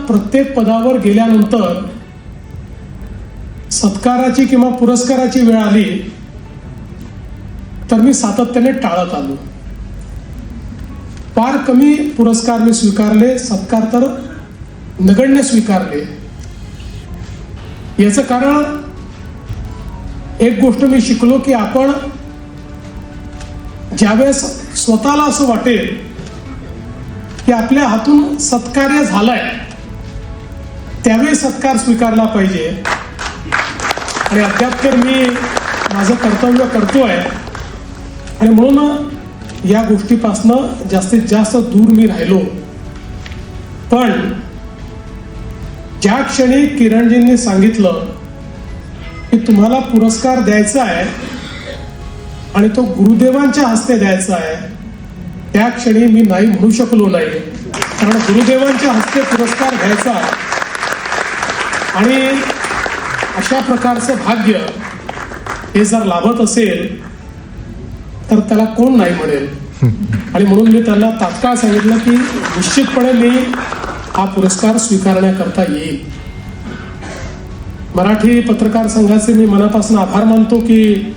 प्रत्येक पदावर गेल्यानंतर सत्काराची किंवा पुरस्काराची वेळ आली तर मी सातत्याने टाळत आलो. फार कमी पुरस्कार मी स्वीकारले, सत्कार तर नगण्य स्वीकारले. याचं कारण एक गोष्ट मी शिकलो की आपण ज्यावेळेस स्वतःला असं वाटेल की आपल्या हातून सत्कार्य झालाय त्यावेळी सत्कार स्वीकारला पाहिजे. आणि अद्याप तर मी माझं कर्तव्य करतोय आणि म्हणून या गोष्टीपासनं जास्तीत जास्त दूर मी राहिलो. पण ज्या क्षणी किरणजींनी सांगितलं की तुम्हाला पुरस्कार द्यायचा आहे आणि तो गुरुदेवांच्या हस्ते द्यायचा आहे, त्या क्षणी मी नाही म्हणू शकलो नाही. कारण गुरुदेवांच्या हस्ते पुरस्कार घ्यायचा आणि अशा प्रकारचं भाग्य हे जर लाभत असेल तर त्याला कोण नाही म्हणेल. आणि म्हणून मी त्याला तात्काळ सांगितलं की निश्चितपणे मी हा पुरस्कार स्वीकारण्याकरता येईल. मराठी पत्रकार संघाचे मी मनापासून आभार मानतो की